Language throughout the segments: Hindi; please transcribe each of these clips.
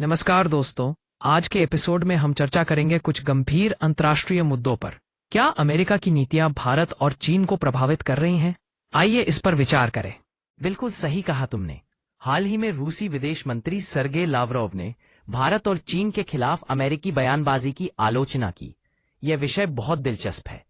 नमस्कार दोस्तों। आज के एपिसोड में हम चर्चा करेंगे कुछ गंभीर अंतर्राष्ट्रीय मुद्दों पर। क्या अमेरिका की नीतियां भारत और चीन को प्रभावित कर रही हैं? आइए इस पर विचार करें। बिल्कुल सही कहा तुमने। हाल ही में रूसी विदेश मंत्री सर्गेई लावरोव ने भारत और चीन के खिलाफ अमेरिकी बयानबाजी की आलोचना की। यह विषय बहुत दिलचस्प है।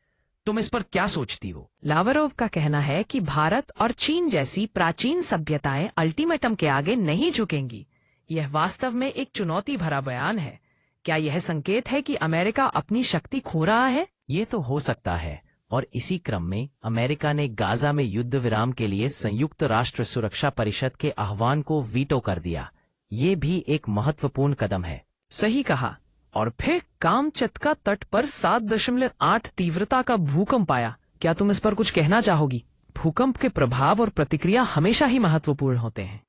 तुम इस पर क्या सोचती हो? लावरोव का कहना है कि भारत और चीन जैसी प्राचीन सभ्यताएं अल्टीमेटम के आगे नहीं झुकेंगी। यह वास्तव में एक चुनौती भरा बयान है। क्या यह संकेत है कि अमेरिका अपनी शक्ति खो रहा है? ये तो हो सकता है। और इसी क्रम में अमेरिका ने गाजा में युद्ध विराम के लिए संयुक्त राष्ट्र सुरक्षा परिषद के आह्वान को वीटो कर दिया। ये भी एक महत्वपूर्ण कदम है। सही कहा। और फिर कामचत्का तट पर 7.8 तीव्रता का भूकंप आया। क्या तुम इस पर कुछ कहना चाहोगी? भूकंप के प्रभाव और प्रतिक्रिया हमेशा ही महत्वपूर्ण होते हैं।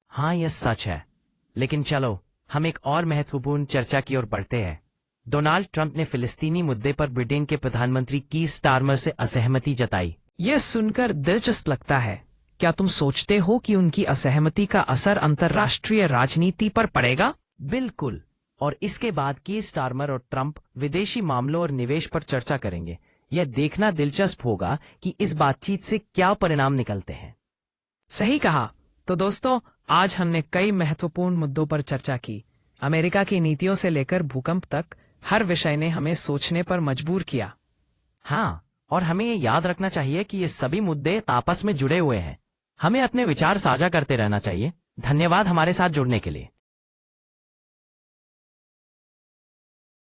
हाँ, यह सच है। लेकिन चलो हम एक और महत्वपूर्ण चर्चा की ओर बढ़ते हैं। डोनाल्ड ट्रंप ने फिलिस्तीनी मुद्दे पर ब्रिटेन के प्रधानमंत्री कीर स्टारमर से असहमति जताई। यह सुनकर दिलचस्प लगता है। क्या तुम सोचते हो कि उनकी असहमति का असर अंतर्राष्ट्रीय राजनीति पर पड़ेगा? बिल्कुल। और इसके बाद कीर स्टारमर और ट्रंप विदेशी मामलों और निवेश पर चर्चा करेंगे। यह देखना दिलचस्प होगा कि इस बातचीत से क्या परिणाम निकलते हैं। सही कहा। तो दोस्तों, आज हमने कई महत्वपूर्ण मुद्दों पर चर्चा की। अमेरिका की नीतियों से लेकर भूकंप तक हर विषय ने हमें सोचने पर मजबूर किया। हाँ, और हमें ये याद रखना चाहिए कि ये सभी मुद्दे आपस में जुड़े हुए हैं। हमें अपने विचार साझा करते रहना चाहिए। धन्यवाद हमारे साथ जुड़ने के लिए।